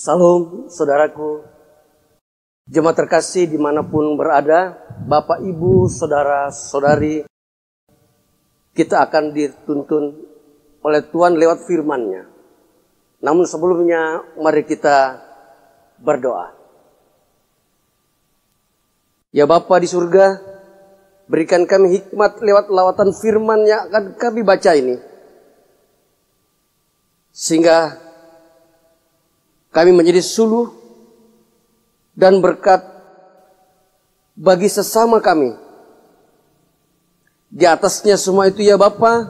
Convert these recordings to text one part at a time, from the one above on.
Salam saudaraku, jemaat terkasih dimanapun berada, Bapak Ibu, Saudara Saudari, kita akan dituntun oleh Tuhan lewat firman-Nya. Namun sebelumnya mari kita berdoa. Ya Bapa di surga, berikan kami hikmat lewat lawatan firman yang akan kami baca ini. Sehingga kami menjadi suluh dan berkat bagi sesama kami. Di atasnya semua itu ya Bapa,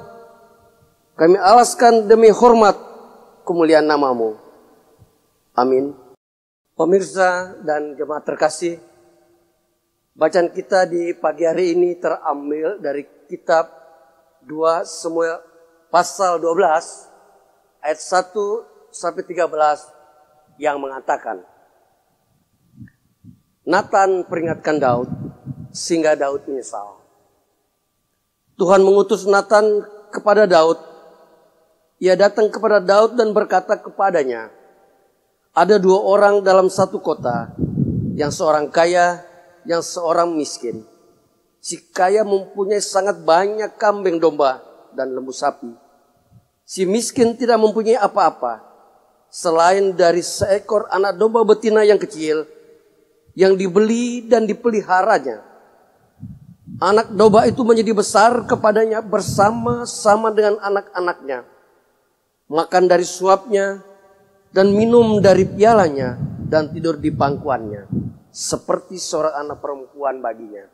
kami alaskan demi hormat kemuliaan nama-Mu. Amin. Pemirsa dan jemaat terkasih, bacaan kita di pagi hari ini terambil dari kitab 2 Samuel pasal 12 ayat 1 sampai 13 yang mengatakan, Nathan peringatkan Daud sehingga Daud menyesal. Tuhan mengutus Nathan kepada Daud. Ia datang kepada Daud dan berkata kepadanya, ada 2 orang dalam satu kota, yang seorang kaya, yang seorang miskin. Si kaya mempunyai sangat banyak kambing domba dan lembu sapi. Si miskin tidak mempunyai apa-apa selain dari seekor anak domba betina yang kecil yang dibeli dan dipeliharanya. Anak domba itu menjadi besar kepadanya bersama-sama dengan anak-anaknya. Makan dari suapnya dan minum dari pialanya dan tidur di pangkuannya, seperti seorang anak perempuan baginya.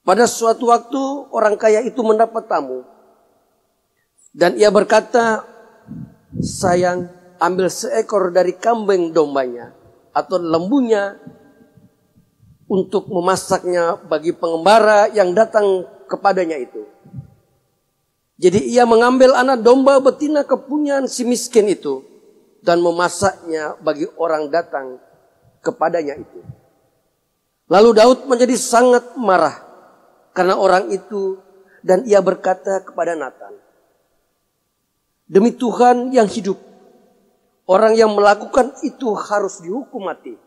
Pada suatu waktu orang kaya itu mendapat tamu. Dan ia berkata, sayang, ambil seekor dari kambing dombanya atau lembunya untuk memasaknya bagi pengembara yang datang kepadanya itu. Jadi ia mengambil anak domba betina kepunyaan si miskin itu dan memasaknya bagi orang datang kepadanya itu. Lalu Daud menjadi sangat marah karena orang itu, dan ia berkata kepada Nathan, demi Tuhan yang hidup, orang yang melakukan itu harus dihukum mati.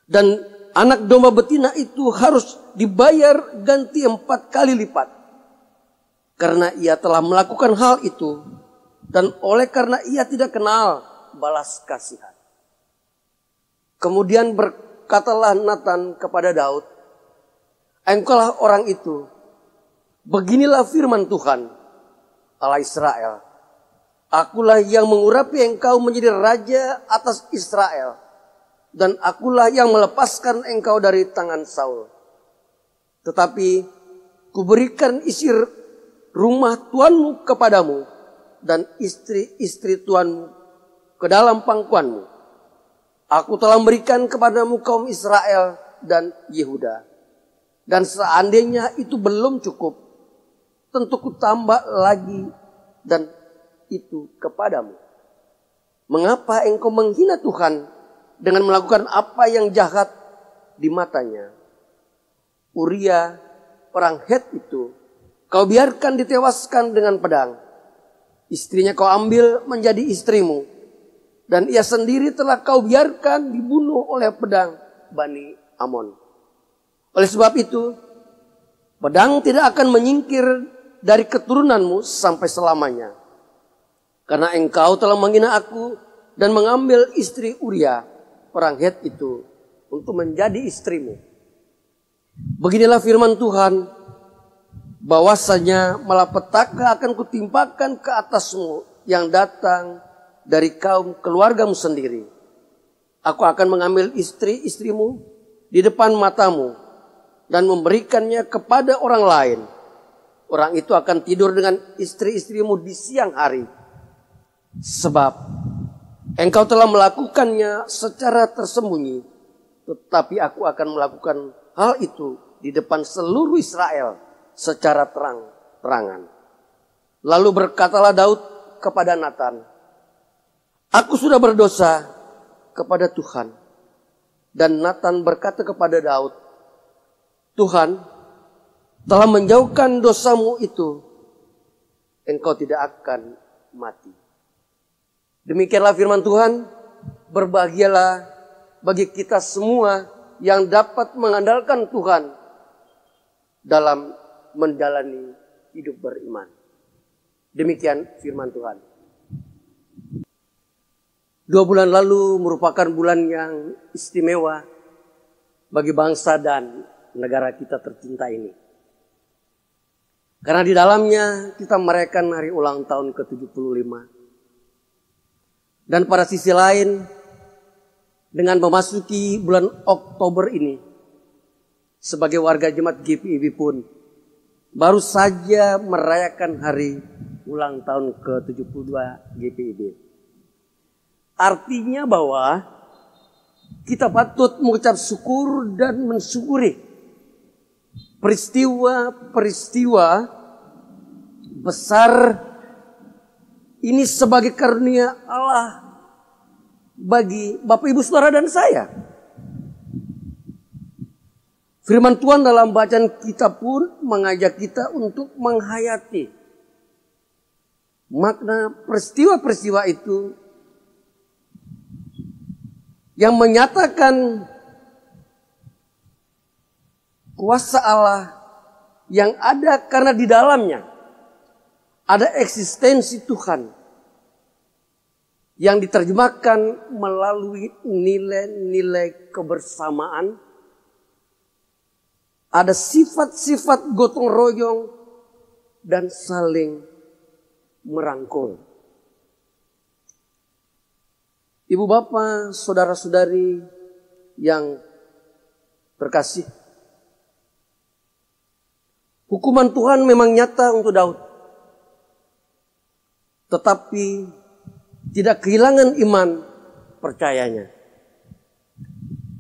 Dan anak domba betina itu harus dibayar ganti 4 kali lipat. Karena ia telah melakukan hal itu, dan oleh karena ia tidak kenal balas kasihan. Kemudian berkatalah Nathan kepada Daud, engkaulah orang itu, beginilah firman Tuhan, Allah Israel, akulah yang mengurapi engkau menjadi raja atas Israel, dan akulah yang melepaskan engkau dari tangan Saul. Tetapi kuberikan isi rumah tuanmu kepadamu, dan istri-istri tuanmu ke dalam pangkuanmu. Aku telah memberikan kepadamu kaum Israel dan Yehuda. Dan seandainya itu belum cukup, tentu ku tambah lagi dan itu kepadamu. Mengapa engkau menghina Tuhan dengan melakukan apa yang jahat di matanya? Uria orang Het itu kau biarkan ditewaskan dengan pedang. Istrinya kau ambil menjadi istrimu. Dan ia sendiri telah kau biarkan dibunuh oleh pedang Bani Amon. Oleh sebab itu, pedang tidak akan menyingkir dari keturunanmu sampai selamanya. Karena engkau telah menghina aku dan mengambil istri Uria, orang Het itu, untuk menjadi istrimu. Beginilah firman Tuhan, bahwasanya malapetaka akan kutimpakan ke atasmu yang datang dari kaum keluargamu sendiri. Aku akan mengambil istri-istrimu di depan matamu dan memberikannya kepada orang lain. Orang itu akan tidur dengan istri-istrimu di siang hari. Sebab engkau telah melakukannya secara tersembunyi. Tetapi aku akan melakukan hal itu di depan seluruh Israel secara terang-terangan. Lalu berkatalah Daud kepada Nathan, aku sudah berdosa kepada Tuhan. Dan Nathan berkata kepada Daud, Tuhan telah menjauhkan dosamu itu, engkau tidak akan mati. Demikianlah firman Tuhan, berbahagialah bagi kita semua yang dapat mengandalkan Tuhan dalam menjalani hidup beriman. Demikian firman Tuhan. 2 bulan lalu merupakan bulan yang istimewa bagi bangsa dan negara kita tercinta ini. Karena di dalamnya kita merayakan hari ulang tahun ke-75. Dan pada sisi lain, dengan memasuki bulan Oktober ini, sebagai warga jemaat GPIB pun baru saja merayakan hari ulang tahun ke-72 GPIB. Artinya bahwa kita patut mengucap syukur dan mensyukuri peristiwa-peristiwa besar ini sebagai karunia Allah bagi Bapak Ibu Saudara dan saya. Firman Tuhan dalam bacaan kita pun mengajak kita untuk menghayati makna peristiwa-peristiwa itu yang menyatakan kuasa Allah yang ada karena di dalamnya ada eksistensi Tuhan yang diterjemahkan melalui nilai-nilai kebersamaan. Ada sifat-sifat gotong royong dan saling merangkul. Ibu bapak, saudara-saudari yang terkasih. Hukuman Tuhan memang nyata untuk Daud. Tetapi tidak kehilangan iman percayanya.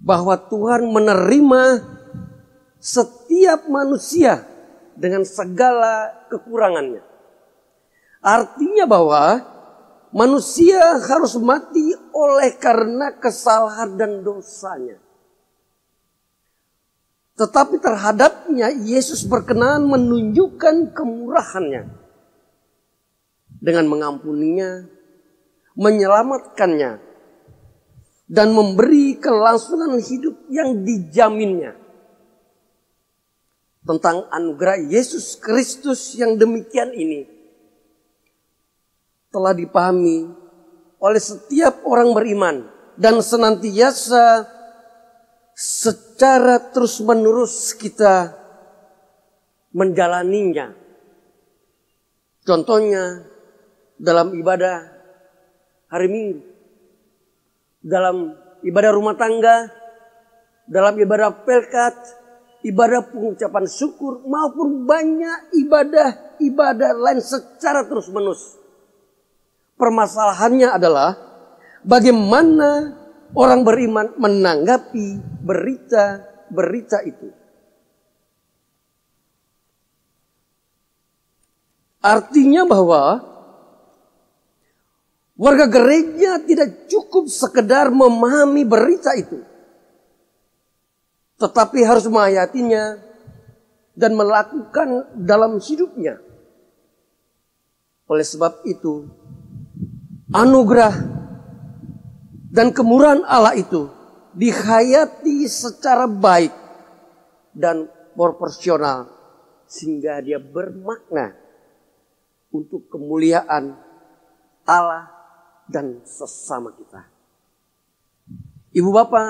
Bahwa Tuhan menerima setiap manusia dengan segala kekurangannya. Artinya bahwa manusia harus mati oleh karena kesalahan dan dosanya. Tetapi terhadapnya Yesus berkenan menunjukkan kemurahannya dengan mengampuninya, menyelamatkannya, dan memberi kelangsungan hidup yang dijaminnya. Tentang anugerah Yesus Kristus yang demikian ini telah dipahami oleh setiap orang beriman dan senantiasa secara terus-menerus kita menjalaninya. Contohnya dalam ibadah hari Minggu, dalam ibadah rumah tangga, dalam ibadah pelkat, ibadah pengucapan syukur, maupun banyak ibadah lain secara terus-menerus. Permasalahannya adalah bagaimana orang beriman menanggapi berita-berita itu. Artinya bahwa warga gereja tidak cukup sekedar memahami berita itu, tetapi harus menghayatinya dan melakukan dalam hidupnya. Oleh sebab itu, anugerah dan kemurahan Allah itu dihayati secara baik dan proporsional sehingga dia bermakna untuk kemuliaan Allah dan sesama kita. Ibu bapak,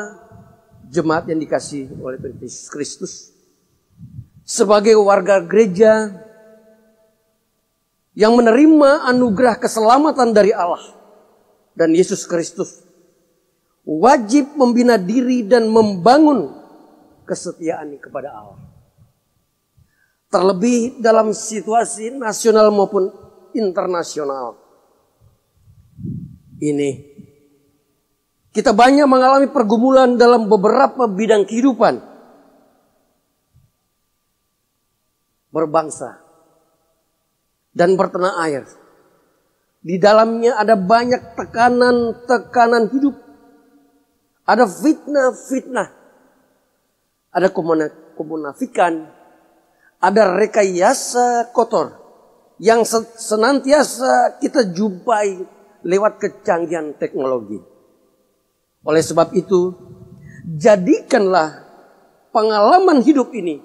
jemaat yang dikasihi oleh Tuhan Yesus Kristus, sebagai warga gereja yang menerima anugerah keselamatan dari Allah dan Yesus Kristus, wajib membina diri dan membangun kesetiaan kepada Allah. Terlebih dalam situasi nasional maupun internasional ini, kita banyak mengalami pergumulan dalam beberapa bidang kehidupan berbangsa dan bertanah air. Di dalamnya ada banyak tekanan hidup. Ada fitnah. Ada kemunafikan. Ada rekayasa kotor yang senantiasa kita jumpai lewat kecanggihan teknologi. Oleh sebab itu, jadikanlah pengalaman hidup ini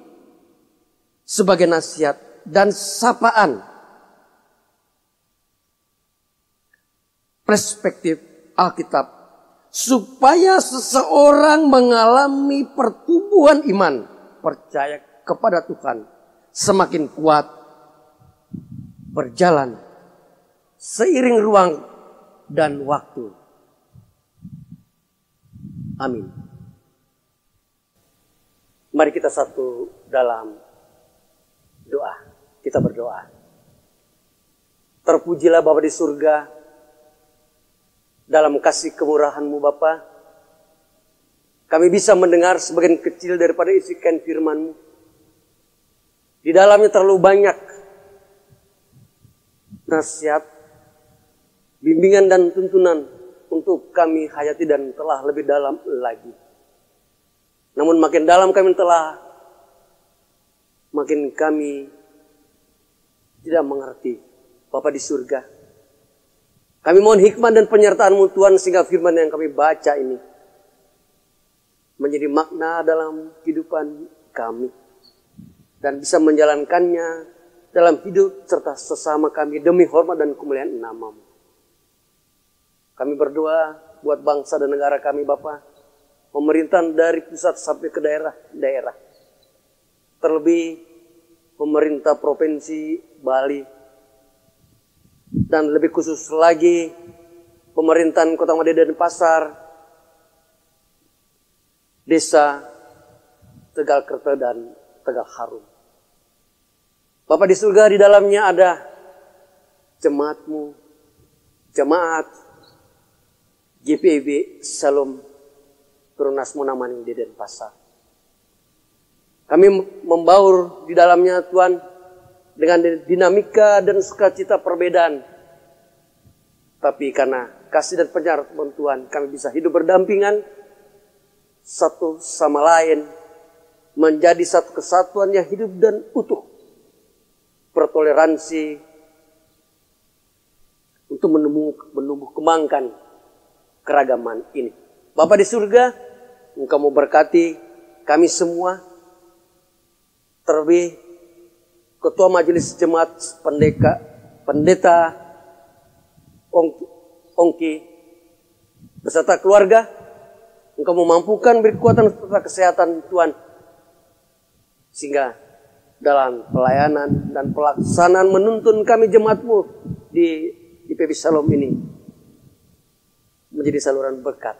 sebagai nasihat dan sapaan perspektif Alkitab, supaya seseorang mengalami pertumbuhan iman, percaya kepada Tuhan, semakin kuat berjalan seiring ruang dan waktu. Amin. Mari kita satu dalam doa. Kita berdoa. Terpujilah Bapa di surga, dalam kasih kemurahan-Mu Bapa, kami bisa mendengar sebagian kecil daripada isi firman-Mu. Di dalamnya terlalu banyak nasihat, bimbingan dan tuntunan untuk kami hayati dan telah lebih dalam lagi. Namun makin dalam kami telah, makin kami tidak mengerti. Bapa di surga, kami mohon hikmat dan penyertaan-Mu Tuhan, sehingga firman yang kami baca ini menjadi makna dalam kehidupan kami dan bisa menjalankannya dalam hidup serta sesama kami demi hormat dan kemuliaan nama-Mu. Kami berdoa buat bangsa dan negara kami Bapa, pemerintahan dari pusat sampai ke daerah-daerah. Terlebih pemerintah Provinsi Bali, dan lebih khusus lagi pemerintahan Kota Madya dan Pasar, Desa Tegal Kerta dan Tegal Harum. Bapa di surga, di dalamnya ada jemaat-Mu, jemaat GPIB Shalom Turunas Munamaning di Denpasar. Kami membaur di dalamnya Tuhan dengan dinamika dan sukacita perbedaan. Tapi karena kasih dan penyertaan Tuhan, kami bisa hidup berdampingan satu sama lain, menjadi satu kesatuan yang hidup dan utuh. Bertoleransi untuk menumbuh kembangkan keragaman ini. Bapa di surga, Engkau memberkati kami semua, terlebih Ketua Majelis Jemaat Pendeta Ongki beserta keluarga. Engkau memampukan, beri kekuatan serta kesehatan Tuhan, sehingga dalam pelayanan dan pelaksanaan menuntun kami jemaat-Mu di IPB Shalom ini menjadi saluran berkat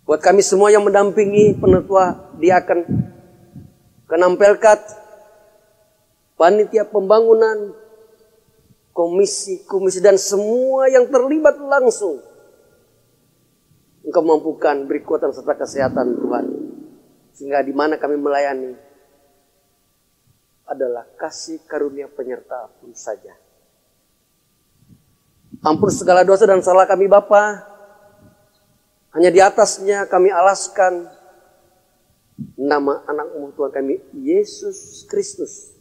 buat kami semua yang mendampingi penetua diaken, kenampelkat, panitia pembangunan, komisi dan semua yang terlibat langsung. Engkau mampukan, beri kekuatan serta kesehatan Tuhan, sehingga di mana kami melayani adalah kasih karunia penyertaan pun saja. Ampun segala dosa dan salah kami Bapa, hanya di atasnya kami alaskan nama anak-Mu Tuhan kami, Yesus Kristus,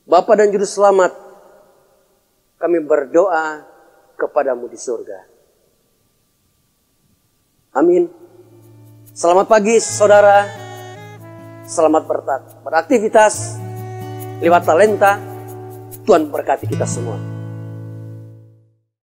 Bapa dan Juru Selamat. Kami berdoa kepadamu di surga. Amin. Selamat pagi saudara. Selamat beraktivitas lewat talenta. Tuhan berkati kita semua.